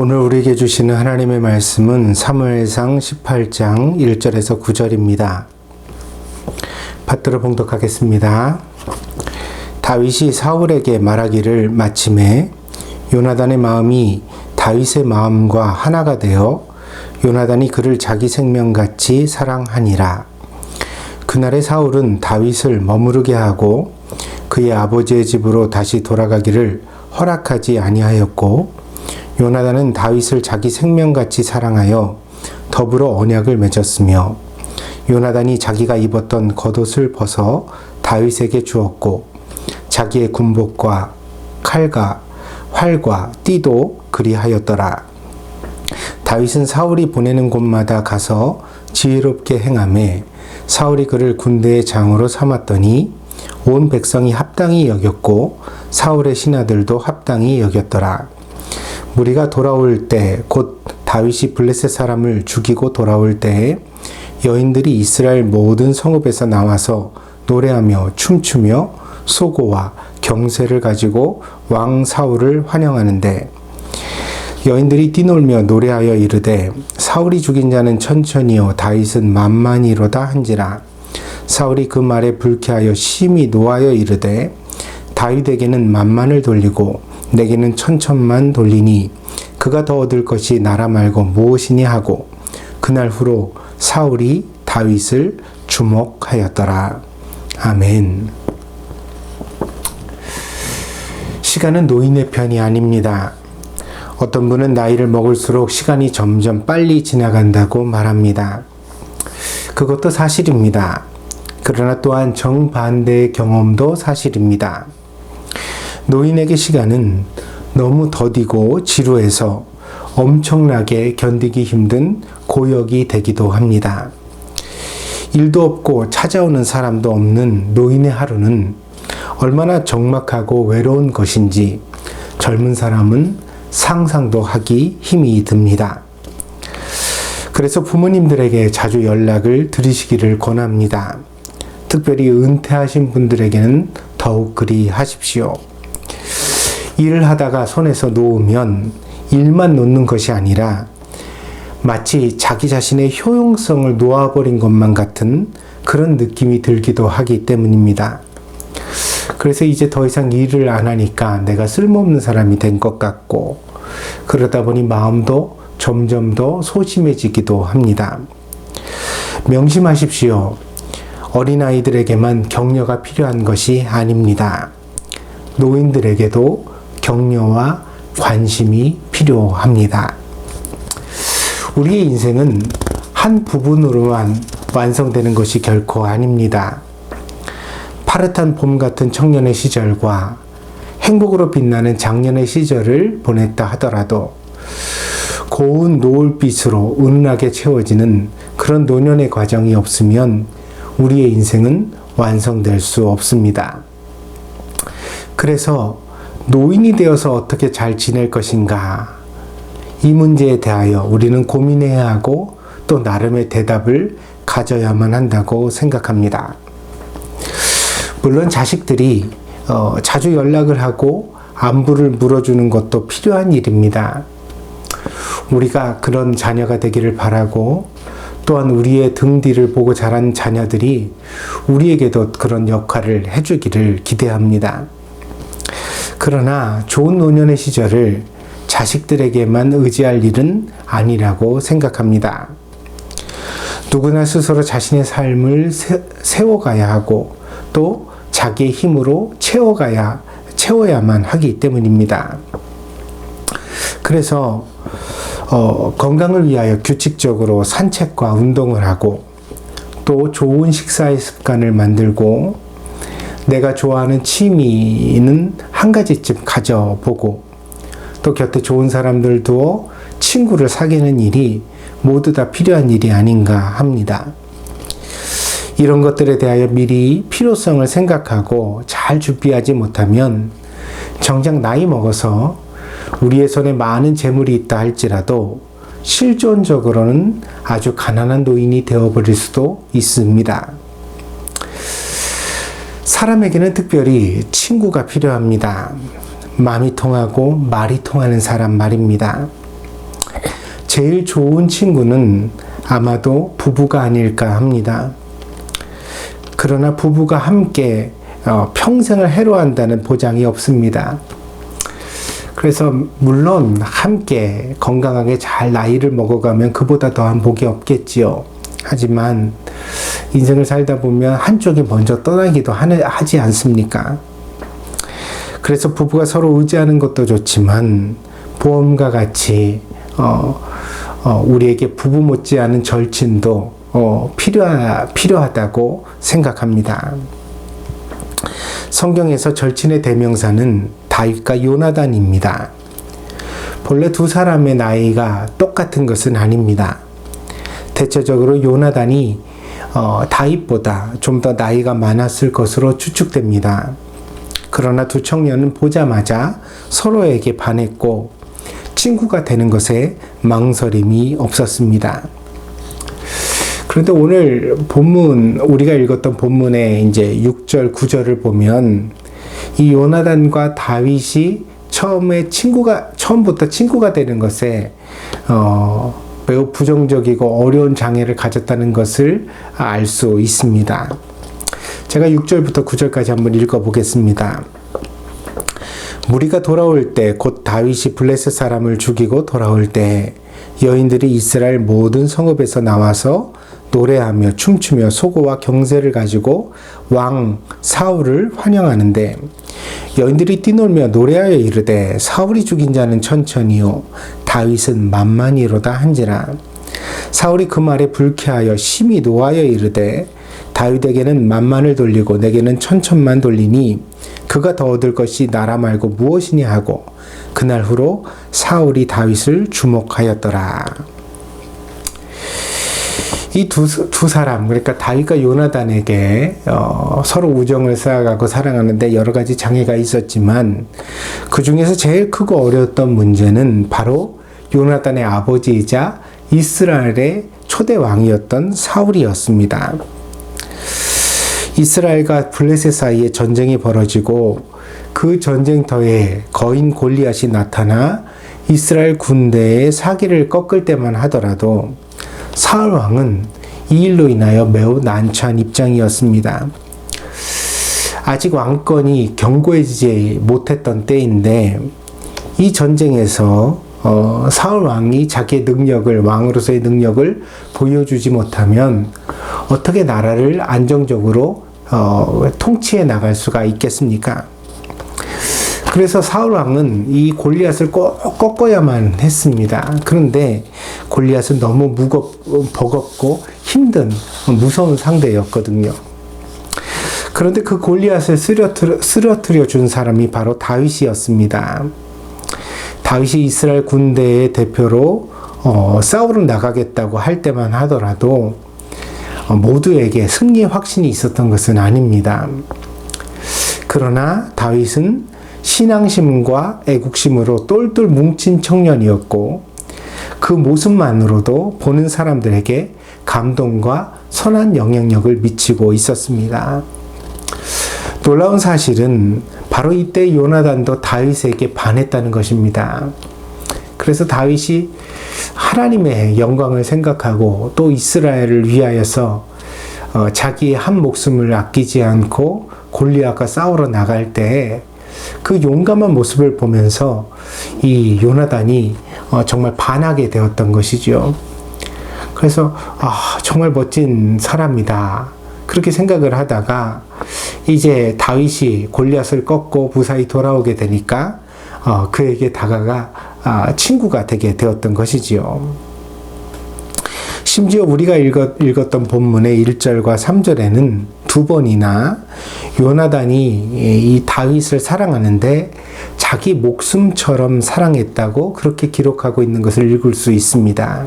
오늘 우리에게 주시는 하나님의 말씀은 사무엘상 18장 1절에서 9절입니다. 받들어 봉독하겠습니다. 다윗이 사울에게 말하기를 마침에 요나단의 마음이 다윗의 마음과 하나가 되어 요나단이 그를 자기 생명같이 사랑하니라. 그날에 사울은 다윗을 머무르게 하고 그의 아버지의 집으로 다시 돌아가기를 허락하지 아니하였고, 요나단은 다윗을 자기 생명같이 사랑하여 더불어 언약을 맺었으며, 요나단이 자기가 입었던 겉옷을 벗어 다윗에게 주었고, 자기의 군복과 칼과 활과 띠도 그리하였더라. 다윗은 사울이 보내는 곳마다 가서 지혜롭게 행하매 사울이 그를 군대의 장으로 삼았더니 온 백성이 합당히 여겼고 사울의 신하들도 합당히 여겼더라. 무리가 돌아올 때 곧 다윗이 블레셋 사람을 죽이고 돌아올 때에 여인들이 이스라엘 모든 성읍에서 나와서 노래하며 춤추며 소고와 경쇠를 가지고 왕 사울을 환영하는데, 여인들이 뛰놀며 노래하여 이르되 사울이 죽인 자는 천천히요 다윗은 만만히로다 한지라. 사울이 그 말에 불쾌하여 심히 노하여 이르되 다윗에게는 만만을 돌리고 내게는 천천만 돌리니 그가 더 얻을 것이 나라 말고 무엇이니 하고, 그날 후로 사울이 다윗을 주목하였더라. 아멘. 시간은 노인의 편이 아닙니다. 어떤 분은 나이를 먹을수록 시간이 점점 빨리 지나간다고 말합니다. 그것도 사실입니다. 그러나 또한 정반대의 경험도 사실입니다. 노인에게 시간은 너무 더디고 지루해서 엄청나게 견디기 힘든 고역이 되기도 합니다. 일도 없고 찾아오는 사람도 없는 노인의 하루는 얼마나 적막하고 외로운 것인지 젊은 사람은 상상도 하기 힘이 듭니다. 그래서 부모님들에게 자주 연락을 드리시기를 권합니다. 특별히 은퇴하신 분들에게는 더욱 그리 하십시오. 일을 하다가 손에서 놓으면 일만 놓는 것이 아니라 마치 자기 자신의 효용성을 놓아버린 것만 같은 그런 느낌이 들기도 하기 때문입니다. 그래서 이제 더 이상 일을 안 하니까 내가 쓸모없는 사람이 된 것 같고, 그러다 보니 마음도 점점 더 소심해지기도 합니다. 명심하십시오. 어린아이들에게만 격려가 필요한 것이 아닙니다. 노인들에게도 격려와 관심이 필요합니다. 우리의 인생은 한 부분으로만 완성되는 것이 결코 아닙니다. 파릇한 봄 같은 청년의 시절과 행복으로 빛나는 장년의 시절을 보냈다 하더라도 고운 노을빛으로 은은하게 채워지는 그런 노년의 과정이 없으면 우리의 인생은 완성될 수 없습니다. 그래서 노인이 되어서 어떻게 잘 지낼 것인가, 이 문제에 대하여 우리는 고민해야 하고 또 나름의 대답을 가져야만 한다고 생각합니다. 물론 자식들이 자주 연락을 하고 안부를 물어주는 것도 필요한 일입니다. 우리가 그런 자녀가 되기를 바라고, 또한 우리의 등 뒤를 보고 자란 자녀들이 우리에게도 그런 역할을 해주기를 기대합니다. 그러나 좋은 노년의 시절을 자식들에게만 의지할 일은 아니라고 생각합니다. 누구나 스스로 자신의 삶을 세워가야 하고 또 자기의 힘으로 채워야만 하기 때문입니다. 그래서 건강을 위하여 규칙적으로 산책과 운동을 하고, 또 좋은 식사의 습관을 만들고, 내가 좋아하는 취미는 한 가지쯤 가져보고, 또 곁에 좋은 사람들 두어 친구를 사귀는 일이 모두 다 필요한 일이 아닌가 합니다. 이런 것들에 대하여 미리 필요성을 생각하고 잘 준비하지 못하면 정작 나이 먹어서 우리의 손에 많은 재물이 있다 할지라도 실존적으로는 아주 가난한 노인이 되어버릴 수도 있습니다. 사람에게는 특별히 친구가 필요합니다. 마음이 통하고 말이 통하는 사람 말입니다. 제일 좋은 친구는 아마도 부부가 아닐까 합니다. 그러나 부부가 함께 평생을 해로한다는 보장이 없습니다. 그래서 물론 함께 건강하게 잘 나이를 먹어가면 그보다 더한 복이 없겠지요. 하지만 인생을 살다 보면 한쪽이 먼저 떠나기도 하지 않습니까? 그래서 부부가 서로 의지하는 것도 좋지만 보험과 같이 우리에게 부부 못지않은 절친도 필요하다고 생각합니다. 성경에서 절친의 대명사는 다윗과 요나단입니다. 본래 두 사람의 나이가 똑같은 것은 아닙니다. 대체적으로 요나단이 다윗보다 좀 더 나이가 많았을 것으로 추측됩니다. 그러나 두 청년은 보자마자 서로에게 반했고 친구가 되는 것에 망설임이 없었습니다. 그런데 오늘 본문, 우리가 읽었던 본문의 이제 6절, 9절을 보면 이 요나단과 다윗이 처음부터 친구가 되는 것에 매우 부정적이고 어려운 장애를 가졌다는 것을 알 수 있습니다. 제가 6절부터 9절까지 한번 읽어보겠습니다. 무리가 돌아올 때 곧 다윗이 블레셋 사람을 죽이고 돌아올 때 여인들이 이스라엘 모든 성읍에서 나와서 노래하며 춤추며 소고와 경세를 가지고 왕 사울을 환영하는데 여인들이 뛰놀며 노래하여 이르되 사울이 죽인 자는 천천히요 다윗은 만만히로다 한지라. 사울이 그 말에 불쾌하여 심히 노하여 이르되 다윗에게는 만만을 돌리고 내게는 천천만 돌리니 그가 더 얻을 것이 나라 말고 무엇이냐 하고 그날 후로 사울이 다윗을 주목하였더라. 이 두 사람, 그러니까 다윗과 요나단에게 서로 우정을 쌓아가고 사랑하는데 여러 가지 장애가 있었지만 그 중에서 제일 크고 어려웠던 문제는 바로 요나단의 아버지이자 이스라엘의 초대 왕이었던 사울이었습니다. 이스라엘과 블레셋 사이에 전쟁이 벌어지고 그 전쟁터에 거인 골리앗이 나타나 이스라엘 군대의 사기를 꺾을 때만 하더라도 사울 왕은 이 일로 인하여 매우 난처한 입장이었습니다. 아직 왕권이 견고해지지 못했던 때인데 이 전쟁에서 사울 왕이 자기의 능력을, 왕으로서의 능력을 보여주지 못하면 어떻게 나라를 안정적으로 통치해 나갈 수가 있겠습니까? 그래서 사울 왕은 이 골리앗을 꼭 꺾어야만 했습니다. 그런데 골리앗은 너무 버겁고 힘든 무서운 상대였거든요. 그런데 그 골리앗을 쓰러뜨려 준 사람이 바로 다윗이었습니다. 다윗이 이스라엘 군대의 대표로 싸우러 나가겠다고 할 때만 하더라도 모두에게 승리의 확신이 있었던 것은 아닙니다. 그러나 다윗은 신앙심과 애국심으로 똘똘 뭉친 청년이었고 그 모습만으로도 보는 사람들에게 감동과 선한 영향력을 미치고 있었습니다. 놀라운 사실은 바로 이때 요나단도 다윗에게 반했다는 것입니다. 그래서 다윗이 하나님의 영광을 생각하고 또 이스라엘을 위하여서 자기의 한 목숨을 아끼지 않고 골리앗과 싸우러 나갈 때 그 용감한 모습을 보면서 이 요나단이 정말 반하게 되었던 것이죠. 그래서 정말 멋진 사람이다. 그렇게 생각을 하다가 이제 다윗이 골리앗을 꺾고 무사히 돌아오게 되니까 그에게 다가가 친구가 되게 되었던 것이지요. 심지어 우리가 읽었던 본문의 1절과 3절에는 두 번이나 요나단이 이 다윗을 사랑하는데 자기 목숨처럼 사랑했다고 그렇게 기록하고 있는 것을 읽을 수 있습니다.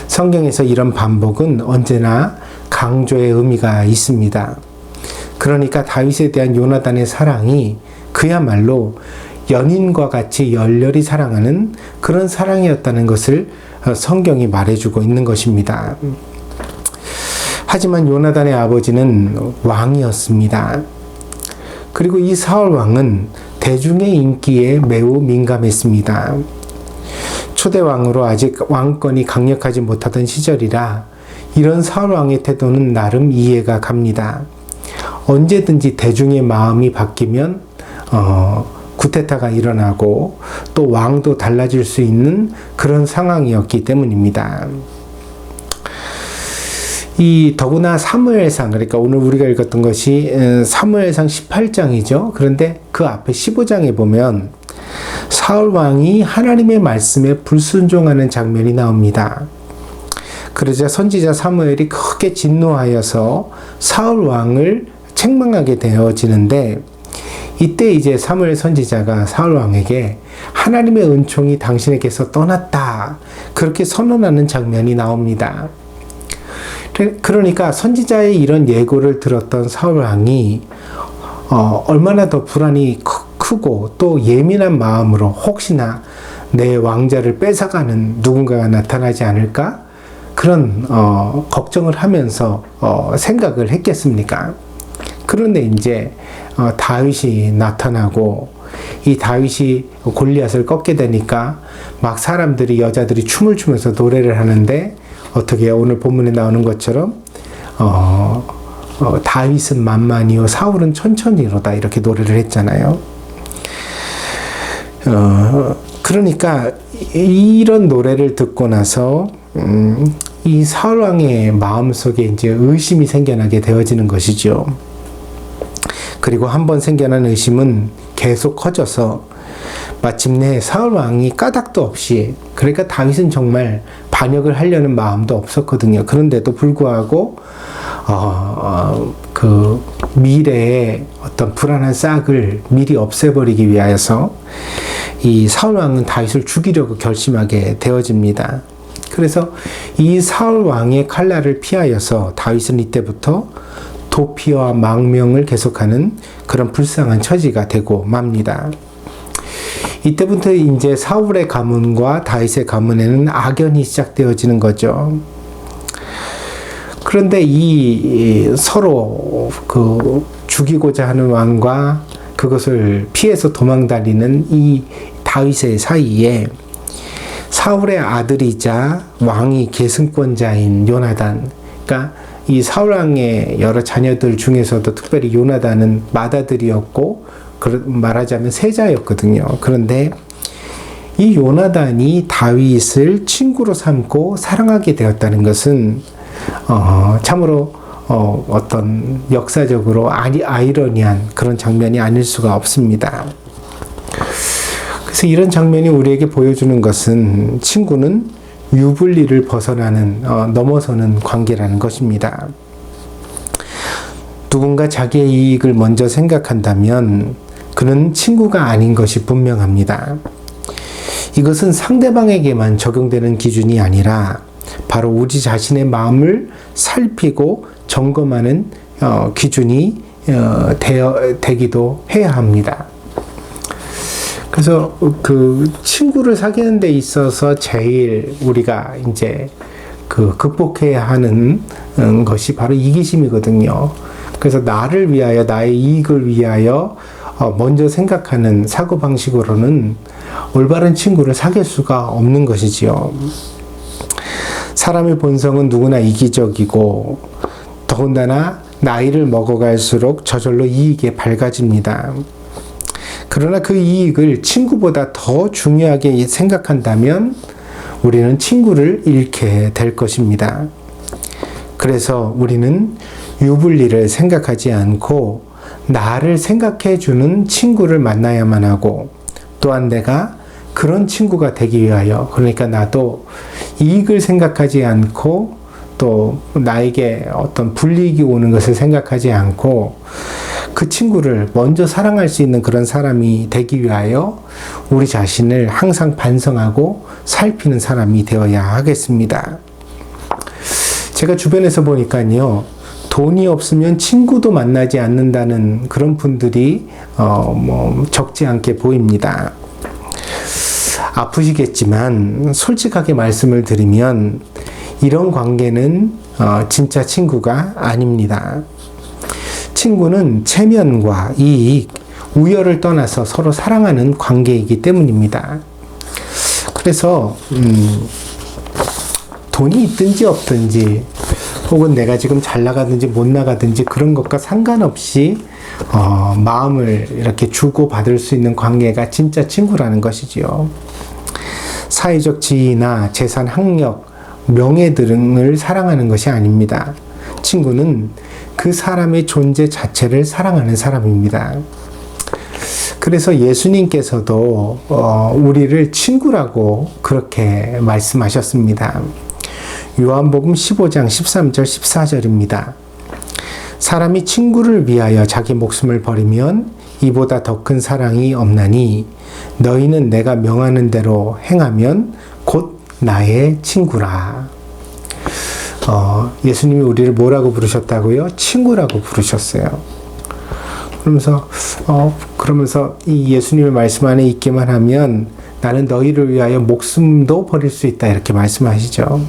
성경에서 이런 반복은 언제나 강조의 의미가 있습니다. 그러니까 다윗에 대한 요나단의 사랑이 그야말로 연인과 같이 열렬히 사랑하는 그런 사랑이었다는 것을 성경이 말해주고 있는 것입니다. 하지만 요나단의 아버지는 왕이었습니다. 그리고 이 사울 왕은 대중의 인기에 매우 민감했습니다. 초대 왕으로 아직 왕권이 강력하지 못하던 시절이라 이런 사울 왕의 태도는 나름 이해가 갑니다. 언제든지 대중의 마음이 바뀌면 쿠데타가 일어나고 또 왕도 달라질 수 있는 그런 상황이었기 때문입니다. 더구나 사무엘상, 그러니까 오늘 우리가 읽었던 것이 사무엘상 18장이죠. 그런데 그 앞에 15장에 보면 사울 왕이 하나님의 말씀에 불순종하는 장면이 나옵니다. 그러자 선지자 사무엘이 크게 진노하여서 사울 왕을 책망하게 되어지는데, 이때 이제 사무엘 선지자가 사울 왕에게 하나님의 은총이 당신에게서 떠났다, 그렇게 선언하는 장면이 나옵니다. 그러니까 선지자의 이런 예고를 들었던 사울 왕이 얼마나 더 불안이 크고 또 예민한 마음으로 혹시나 내 왕자를 뺏어가는 누군가가 나타나지 않을까, 그런 걱정을 하면서 생각을 했겠습니까? 그런데 이제 다윗이 나타나고, 이 다윗이 골리앗을 꺾게 되니까 막 사람들이, 여자들이 춤을 추면서 노래를 하는데, 어떻게 오늘 본문에 나오는 것처럼 다윗은 만만히요 사울은 천천히로다, 이렇게 노래를 했잖아요. 그러니까 이런 노래를 듣고 나서 이 사울 왕의 마음속에 이제 의심이 생겨나게 되어지는 것이죠. 그리고 한번 생겨난 의심은 계속 커져서 마침내 사울 왕이 까닭도 없이, 그러니까 다윗은 정말 반역을 하려는 마음도 없었거든요. 그런데도 불구하고 그 미래의 어떤 불안한 싹을 미리 없애버리기 위하여서 이 사울 왕은 다윗을 죽이려고 결심하게 되어집니다. 그래서 이 사울 왕의 칼날을 피하여서 다윗은 이때부터 도피와 망명을 계속하는 그런 불쌍한 처지가 되고 맙니다. 이때부터 이제 사울의 가문과 다윗의 가문에는 악연이 시작되어지는 거죠. 그런데 이 서로 그 죽이고자 하는 왕과 그것을 피해서 도망다니는 이 다윗의 사이에 사울의 아들이자 왕위 계승권자인 요나단, 그러니까 이 사울 왕의 여러 자녀들 중에서도 특별히 요나단은 맏아들이었고, 말하자면 세자였거든요. 그런데 이 요나단이 다윗을 친구로 삼고 사랑하게 되었다는 것은 참으로 어떤 역사적으로 아이러니한 그런 장면이 아닐 수가 없습니다. 그래서 이런 장면이 우리에게 보여주는 것은 친구는 유불리를 넘어서는 관계라는 것입니다. 누군가 자기의 이익을 먼저 생각한다면 그는 친구가 아닌 것이 분명합니다. 이것은 상대방에게만 적용되는 기준이 아니라 바로 우리 자신의 마음을 살피고 점검하는 기준이 되기도 해야 합니다. 그래서 그 친구를 사귀는 데 있어서 제일 우리가 이제 극복해야 하는 것이 바로 이기심이거든요. 그래서 나를 위하여, 나의 이익을 위하여 먼저 생각하는 사고방식으로는 올바른 친구를 사귈 수가 없는 것이지요. 사람의 본성은 누구나 이기적이고, 더군다나 나이를 먹어갈수록 저절로 이익에 밝아집니다. 그러나 그 이익을 친구보다 더 중요하게 생각한다면 우리는 친구를 잃게 될 것입니다. 그래서 우리는 유불리를 생각하지 않고 나를 생각해 주는 친구를 만나야만 하고, 또한 내가 그런 친구가 되기 위하여, 그러니까 나도 이익을 생각하지 않고 또 나에게 어떤 불이익이 오는 것을 생각하지 않고 그 친구를 먼저 사랑할 수 있는 그런 사람이 되기 위하여 우리 자신을 항상 반성하고 살피는 사람이 되어야 하겠습니다. 제가 주변에서 보니까요, 돈이 없으면 친구도 만나지 않는다는 그런 분들이 적지 않게 보입니다. 아프시겠지만 솔직하게 말씀을 드리면 이런 관계는 진짜 친구가 아닙니다. 친구는 체면과 이익, 우열을 떠나서 서로 사랑하는 관계이기 때문입니다. 그래서 돈이 있든지 없든지 혹은 내가 지금 잘 나가든지 못 나가든지 그런 것과 상관없이 마음을 이렇게 주고 받을 수 있는 관계가 진짜 친구라는 것이지요. 사회적 지위나 재산, 학력, 명예 등을 사랑하는 것이 아닙니다. 친구는 그 사람의 존재 자체를 사랑하는 사람입니다. 그래서 예수님께서도 우리를 친구라고 그렇게 말씀하셨습니다. 요한복음 15장 13절 14절입니다. 사람이 친구를 위하여 자기 목숨을 버리면 이보다 더 큰 사랑이 없나니 너희는 내가 명하는 대로 행하면 곧 나의 친구라. 예수님이 우리를 뭐라고 부르셨다고요? 친구라고 부르셨어요. 그러면서 이 예수님의 말씀 안에 있기만 하면 나는 너희를 위하여 목숨도 버릴 수 있다 이렇게 말씀하시죠.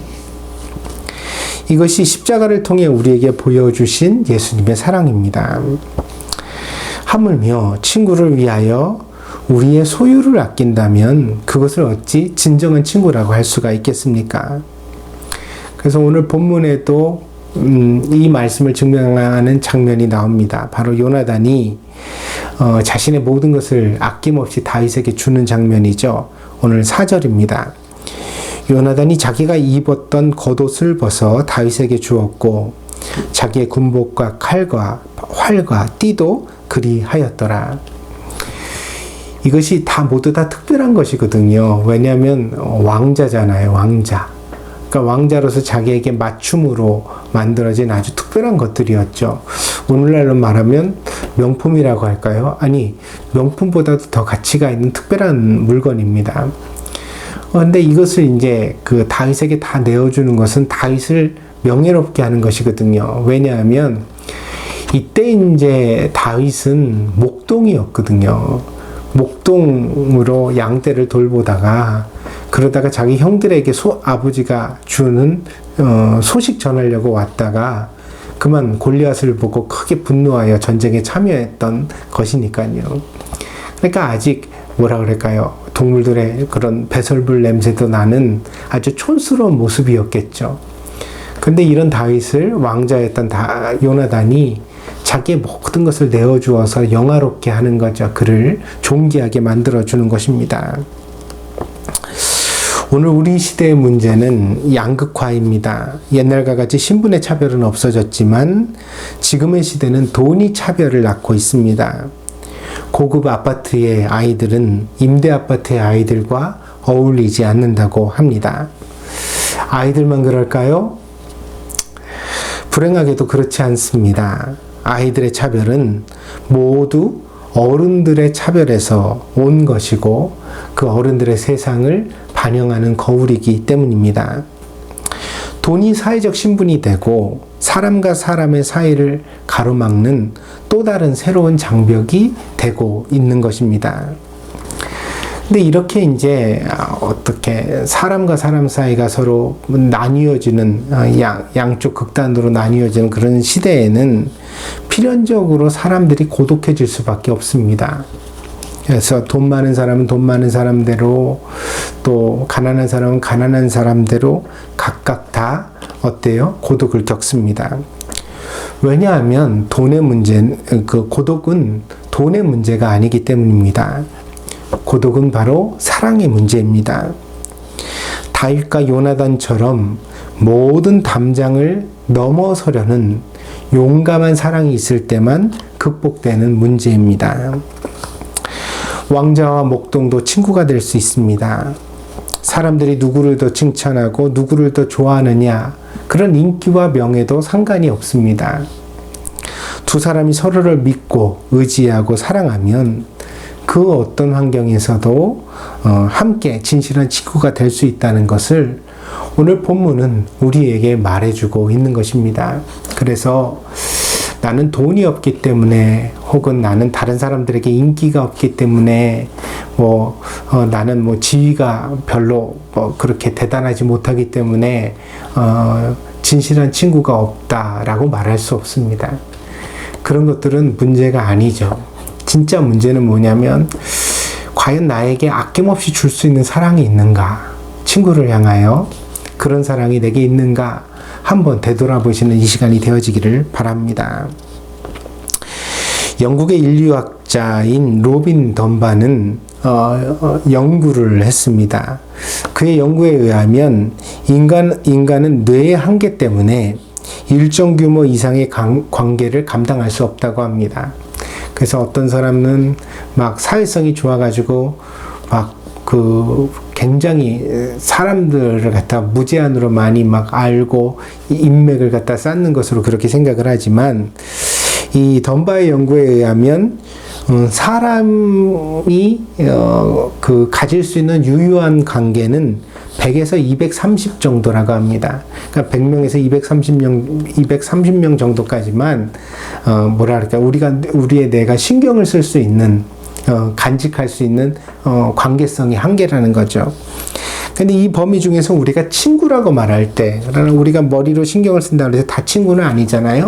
이것이 십자가를 통해 우리에게 보여주신 예수님의 사랑입니다. 하물며 친구를 위하여 우리의 소유를 아낀다면 그것을 어찌 진정한 친구라고 할 수가 있겠습니까? 그래서 오늘 본문에도 이 말씀을 증명하는 장면이 나옵니다. 바로 요나단이 자신의 모든 것을 아낌없이 다윗에게 주는 장면이죠. 오늘 4절입니다. 요나단이 자기가 입었던 겉옷을 벗어 다윗에게 주었고 자기의 군복과 칼과 활과 띠도 그리하였더라. 이것이 모두 다 특별한 것이거든요. 왜냐하면 왕자잖아요. 왕자. 그러니까 왕자로서 자기에게 맞춤으로 만들어진 아주 특별한 것들이었죠. 오늘날로 말하면 명품이라고 할까요? 아니, 명품보다도 더 가치가 있는 특별한 물건입니다. 근데 이것을 이제 그 다윗에게 다 내어주는 것은 다윗을 명예롭게 하는 것이거든요. 왜냐하면 이때 이제 다윗은 목동이었거든요. 목동으로 양떼를 돌보다가 그러다가 자기 형들에게 아버지가 주는 소식 전하려고 왔다가 그만 골리앗을 보고 크게 분노하여 전쟁에 참여했던 것이니까요. 그러니까 아직 뭐라 그럴까요? 동물들의 그런 배설물 냄새도 나는 아주 촌스러운 모습이었겠죠. 근데 이런 다윗을 왕자였던 요나단이 자기의 모든 것을 내어주어서 영화롭게 하는 거죠. 그를 존귀하게 만들어주는 것입니다. 오늘 우리 시대의 문제는 양극화입니다. 옛날과 같이 신분의 차별은 없어졌지만 지금의 시대는 돈이 차별을 낳고 있습니다. 고급 아파트의 아이들은 임대 아파트의 아이들과 어울리지 않는다고 합니다. 아이들만 그럴까요? 불행하게도 그렇지 않습니다. 아이들의 차별은 모두 어른들의 차별에서 온 것이고 그 어른들의 세상을 반영하는 거울이기 때문입니다. 돈이 사회적 신분이 되고 사람과 사람의 사이를 가로막는 또 다른 새로운 장벽이 되고 있는 것입니다. 근데 이렇게 이제 어떻게 사람과 사람 사이가 서로 나뉘어지는 양쪽 극단으로 나뉘어지는 그런 시대에는 필연적으로 사람들이 고독해질 수밖에 없습니다. 그래서 돈 많은 사람은 돈 많은 사람대로 또 가난한 사람은 가난한 사람대로 각각 다 어때요? 고독을 겪습니다. 왜냐하면 고독은 돈의 문제가 아니기 때문입니다. 고독은 바로 사랑의 문제입니다. 다윗과 요나단처럼 모든 담장을 넘어서려는 용감한 사랑이 있을 때만 극복되는 문제입니다. 왕자와 목동도 친구가 될 수 있습니다. 사람들이 누구를 더 칭찬하고 누구를 더 좋아하느냐 그런 인기와 명예도 상관이 없습니다. 두 사람이 서로를 믿고 의지하고 사랑하면 그 어떤 환경에서도 함께 진실한 친구가 될 수 있다는 것을 오늘 본문은 우리에게 말해주고 있는 것입니다. 그래서 나는 돈이 없기 때문에 혹은 나는 다른 사람들에게 인기가 없기 때문에 나는 지위가 별로 그렇게 대단하지 못하기 때문에 진실한 친구가 없다라고 말할 수 없습니다. 그런 것들은 문제가 아니죠. 진짜 문제는 뭐냐면 과연 나에게 아낌없이 줄 수 있는 사랑이 있는가? 친구를 향하여 그런 사랑이 내게 있는가? 한번 되돌아보시는 이 시간이 되어지기를 바랍니다. 영국의 인류학자인 로빈 덤바는 연구를 했습니다. 그의 연구에 의하면 인간은 뇌의 한계 때문에 일정 규모 이상의 관계를 감당할 수 없다고 합니다. 그래서 어떤 사람은 막 사회성이 좋아가지고 막 굉장히 사람들을 갖다 무제한으로 많이 막 알고 인맥을 갖다 쌓는 것으로 그렇게 생각을 하지만, 이 덤바의 연구에 의하면 사람이 가질 수 있는 유효한 관계는 100에서 230 정도라고 합니다. 그러니까 100명에서 230명 정도까지만 우리의 뇌가 신경을 쓸 수 있는, 간직할 수 있는 관계성의 한계라는 거죠. 근데 이 범위 중에서 우리가 친구라고 말할 때, 그러나 우리가 머리로 신경을 쓴다고 해서 다 친구는 아니잖아요.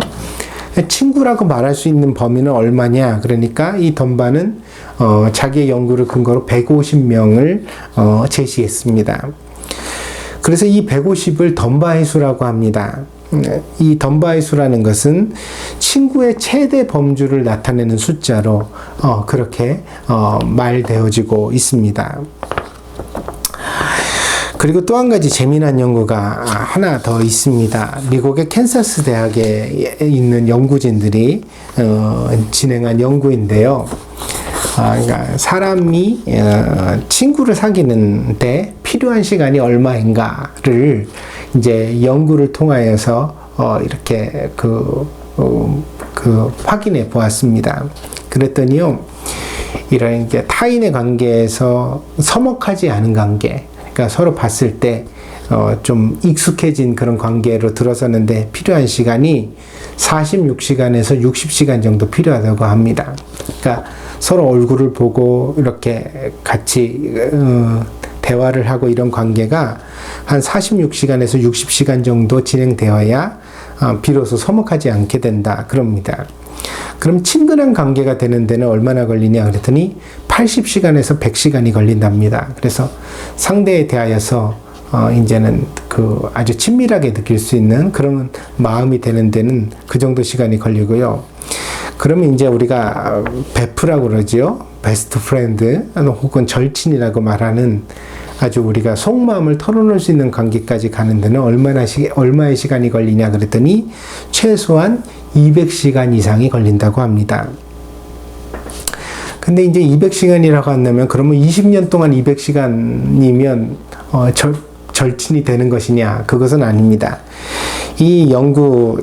친구라고 말할 수 있는 범위는 얼마냐? 그러니까 이 덤바는 자기의 연구를 근거로 150명을 제시했습니다. 그래서 이 150을 덤바의 수라고 합니다. 이 덤바의 수라는 것은 친구의 최대 범주를 나타내는 숫자로 그렇게 말되어지고 있습니다. 그리고 또 한 가지 재미난 연구가 하나 더 있습니다. 미국의 캔사스 대학에 있는 연구진들이 진행한 연구인데요. 그러니까 사람이 친구를 사귀는데 필요한 시간이 얼마인가를 이제 연구를 통하여서 이렇게 확인해 보았습니다. 그랬더니요, 이런 이제 타인의 관계에서 서먹하지 않은 관계, 그러니까 서로 봤을 때 좀 익숙해진 그런 관계로 들어섰는데 필요한 시간이 46시간에서 60시간 정도 필요하다고 합니다. 그러니까 서로 얼굴을 보고 이렇게 같이 대화를 하고 이런 관계가 한 46시간에서 60시간 정도 진행되어야 비로소 서먹하지 않게 된다, 그럽니다. 그럼 친근한 관계가 되는 데는 얼마나 걸리냐 그랬더니 80시간에서 100시간이 걸린답니다. 그래서 상대에 대하여서 이제는 아주 친밀하게 느낄 수 있는 그런 마음이 되는 데는 그 정도 시간이 걸리고요. 그러면 이제 우리가 베프라고 그러죠. 베스트 프렌드 혹은 절친이라고 말하는 아주 우리가 속마음을 털어놓을 수 있는 관계까지 가는 데는 얼마의 시간이 걸리냐 그랬더니 최소한 200시간 이상이 걸린다고 합니다. 근데 이제 200시간이라고 한다면 그러면 20년 동안 200시간이면 절친이 되는 것이냐? 그것은 아닙니다. 이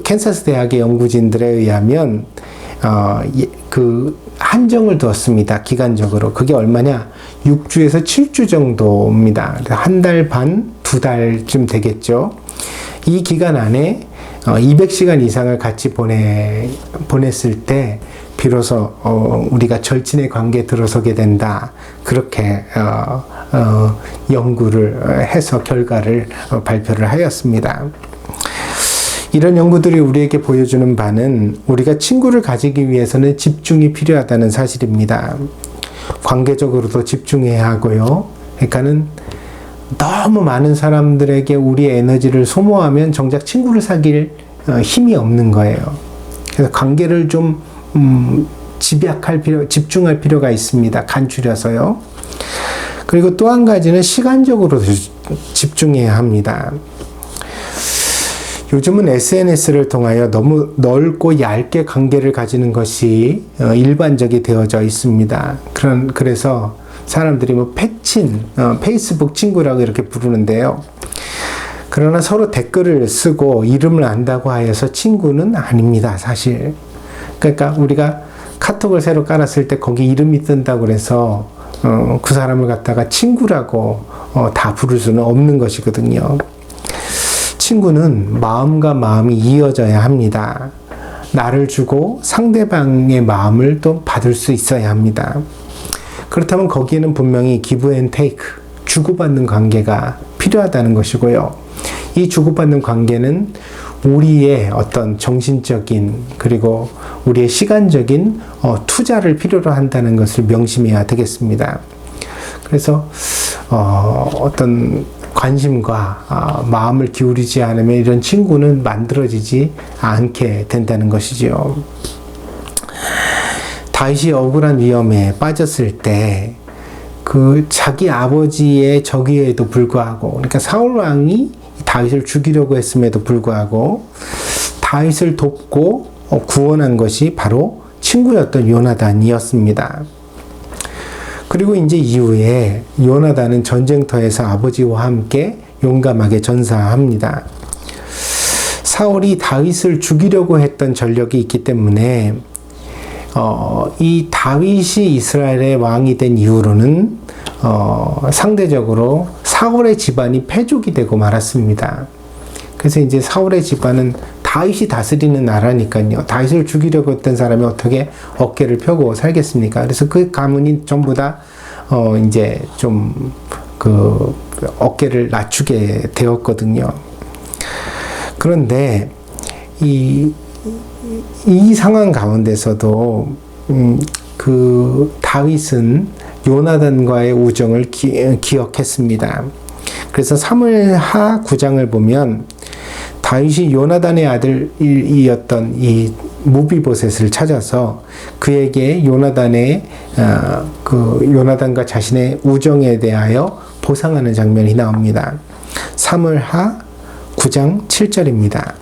캔사스 대학의 연구진들에 의하면 한정을 두었습니다. 기간적으로. 그게 얼마냐? 6주에서 7주 정도입니다. 한 달 반, 2달쯤 되겠죠. 이 기간 안에 200시간 이상을 같이 보냈을 때 비로소 우리가 절친의 관계에 들어서게 된다. 그렇게 연구를 해서 결과를 발표를 하였습니다. 이런 연구들이 우리에게 보여주는 바는 우리가 친구를 가지기 위해서는 집중이 필요하다는 사실입니다. 관계적으로도 집중해야 하고요. 그러니까는 너무 많은 사람들에게 우리의 에너지를 소모하면 정작 친구를 사귈 힘이 없는 거예요. 그래서 관계를 좀 집중할 필요가 있습니다. 간추려서요. 그리고 또 한 가지는 시간적으로 집중해야 합니다. 요즘은 SNS를 통하여 너무 넓고 얇게 관계를 가지는 것이 일반적이 되어져 있습니다. 그래서 사람들이 패친, 페이스북 친구라고 이렇게 부르는데요. 그러나 서로 댓글을 쓰고 이름을 안다고 하여서 친구는 아닙니다, 사실. 그러니까 우리가 카톡을 새로 깔았을 때 거기 이름이 뜬다고 그래서 그 사람을 갖다가 친구라고 다 부를 수는 없는 것이거든요. 친구는 마음과 마음이 이어져야 합니다. 나를 주고 상대방의 마음을 또 받을 수 있어야 합니다. 그렇다면 거기에는 분명히 give and take, 주고받는 관계가 필요하다는 것이고요. 이 주고받는 관계는 우리의 어떤 정신적인 그리고 우리의 시간적인 투자를 필요로 한다는 것을 명심해야 되겠습니다. 그래서 어떤 관심과 마음을 기울이지 않으면 이런 친구는 만들어지지 않게 된다는 것이지요. 다윗이 억울한 위험에 빠졌을 때 그 자기 아버지의 적임에도 불구하고, 그러니까 사울 왕이 다윗을 죽이려고 했음에도 불구하고 다윗을 돕고 구원한 것이 바로 친구였던 요나단이었습니다. 그리고 이제 이후에 요나단은 전쟁터에서 아버지와 함께 용감하게 전사합니다. 사울이 다윗을 죽이려고 했던 전력이 있기 때문에 이 다윗이 이스라엘의 왕이 된 이후로는 상대적으로 사울의 집안이 패족이 되고 말았습니다. 그래서 이제 사울의 집안은 다윗이 다스리는 나라니까요. 다윗을 죽이려고 했던 사람이 어떻게 어깨를 펴고 살겠습니까? 그래서 그 가문이 전부 다 이제 좀 그 어깨를 낮추게 되었거든요. 그런데 이 상황 가운데서도 그 다윗은 요나단과의 우정을 기억했습니다. 그래서 사무엘하 9장을 보면 다윗이 요나단의 아들이었던 이 무비보셋을 찾아서 그에게 요나단과 자신의 우정에 대하여 보상하는 장면이 나옵니다. 사무엘하 9장 7절입니다.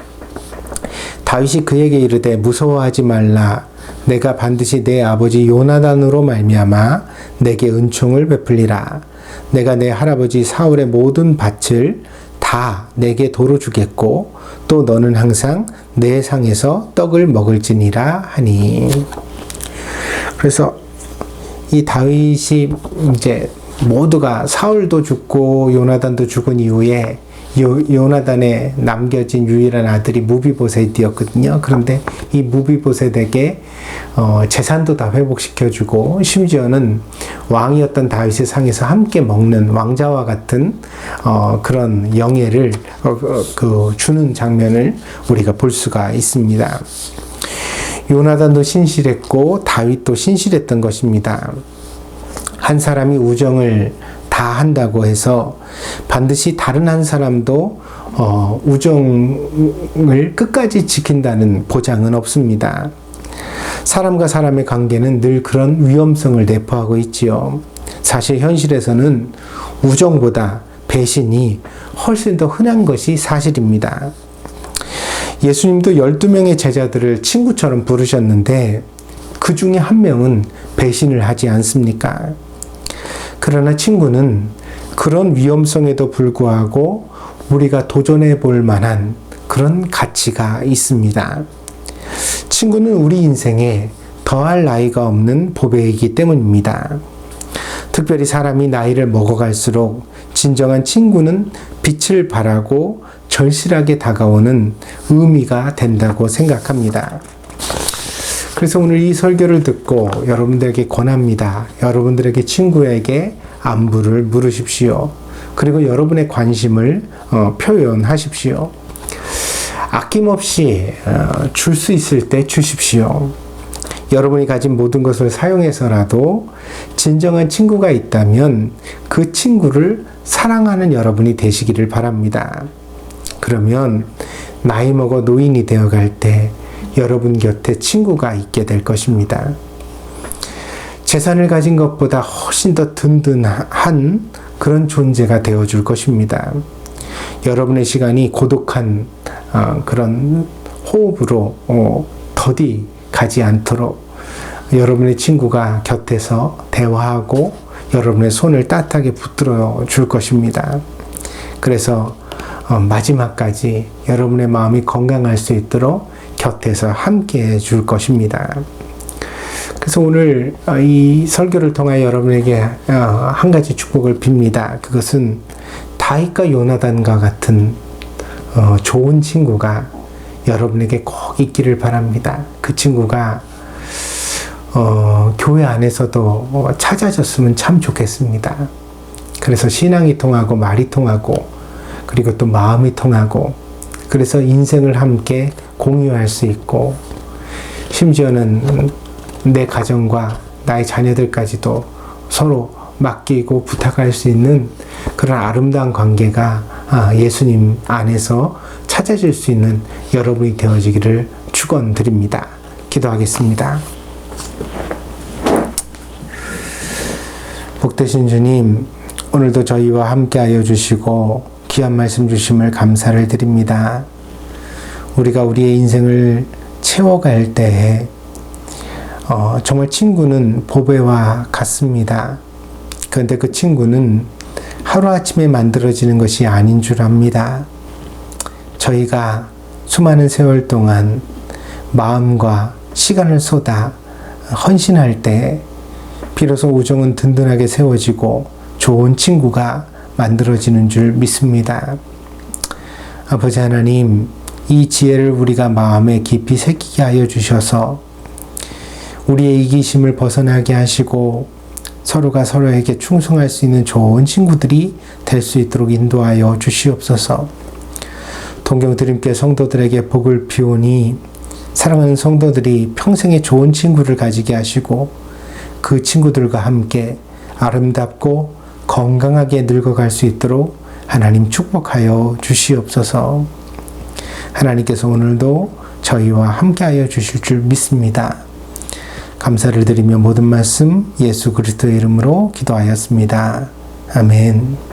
다윗이 그에게 이르되 무서워하지 말라. 내가 반드시 내 아버지 요나단으로 말미암아 내게 은총을 베풀리라. 내가 내 할아버지 사울의 모든 밭을 다 내게 도로 주겠고 또 너는 항상 내 상에서 떡을 먹을지니라 하니. 그래서 이 다윗이 이제 모두가 사울도 죽고 요나단도 죽은 이후에 요나단에 남겨진 유일한 아들이 무비보셋이었거든요. 그런데 이 무비보셋에게 재산도 다 회복시켜주고 심지어는 왕이었던 다윗의 상에서 함께 먹는 왕자와 같은 그런 영예를 주는 장면을 우리가 볼 수가 있습니다. 요나단도 신실했고 다윗도 신실했던 것입니다. 한 사람이 우정을 다 한다고 해서 반드시 다른 한 사람도 우정을 끝까지 지킨다는 보장은 없습니다. 사람과 사람의 관계는 늘 그런 위험성을 내포하고 있지요. 사실 현실에서는 우정보다 배신이 훨씬 더 흔한 것이 사실입니다. 예수님도 12명의 제자들을 친구처럼 부르셨는데 그 중에 한 명은 배신을 하지 않습니까? 그러나 친구는 그런 위험성에도 불구하고 우리가 도전해 볼 만한 그런 가치가 있습니다. 친구는 우리 인생에 더할 나위가 없는 보배이기 때문입니다. 특별히 사람이 나이를 먹어갈수록 진정한 친구는 빛을 발하고 절실하게 다가오는 의미가 된다고 생각합니다. 그래서 오늘 이 설교를 듣고 여러분들에게 권합니다. 여러분들에게 친구에게 안부를 물으십시오. 그리고 여러분의 관심을 표현하십시오. 아낌없이 줄 수 있을 때 주십시오. 여러분이 가진 모든 것을 사용해서라도 진정한 친구가 있다면 그 친구를 사랑하는 여러분이 되시기를 바랍니다. 그러면 나이 먹어 노인이 되어갈 때 여러분 곁에 친구가 있게 될 것입니다. 재산을 가진 것보다 훨씬 더 든든한 그런 존재가 되어줄 것입니다. 여러분의 시간이 고독한 그런 호흡으로 더디 가지 않도록 여러분의 친구가 곁에서 대화하고 여러분의 손을 따뜻하게 붙들어 줄 것입니다. 그래서 마지막까지 여러분의 마음이 건강할 수 있도록 곁에서 함께 해 줄 것입니다. 그래서 오늘 이 설교를 통하여 여러분에게 한 가지 축복을 빕니다. 그것은 다윗과 요나단과 같은 좋은 친구가 여러분에게 꼭 있기를 바랍니다. 그 친구가 교회 안에서도 찾아졌으면 참 좋겠습니다. 그래서 신앙이 통하고 말이 통하고 그리고 또 마음이 통하고 그래서 인생을 함께 공유할 수 있고 심지어는 내 가정과 나의 자녀들까지도 서로 맡기고 부탁할 수 있는 그런 아름다운 관계가 예수님 안에서 찾아질 수 있는 여러분이 되어지기를 축원드립니다. 기도하겠습니다. 복되신 주님, 오늘도 저희와 함께하여 주시고 귀한 말씀 주심을 감사를 드립니다. 우리가 우리의 인생을 채워갈 때에 정말 친구는 보배와 같습니다. 그런데 그 친구는 하루아침에 만들어지는 것이 아닌 줄 압니다. 저희가 수많은 세월 동안 마음과 시간을 쏟아 헌신할 때 비로소 우정은 든든하게 세워지고 좋은 친구가 만들어지는 줄 믿습니다. 아버지 하나님, 이 지혜를 우리가 마음에 깊이 새기게 하여 주셔서 우리의 이기심을 벗어나게 하시고 서로가 서로에게 충성할 수 있는 좋은 친구들이 될 수 있도록 인도하여 주시옵소서. 동경드림교회 성도들에게 복을 비우니 사랑하는 성도들이 평생에 좋은 친구를 가지게 하시고 그 친구들과 함께 아름답고 건강하게 늙어갈 수 있도록 하나님 축복하여 주시옵소서. 하나님께서 오늘도 저희와 함께하여 주실 줄 믿습니다. 감사를 드리며 모든 말씀 예수 그리스도의 이름으로 기도하였습니다. 아멘.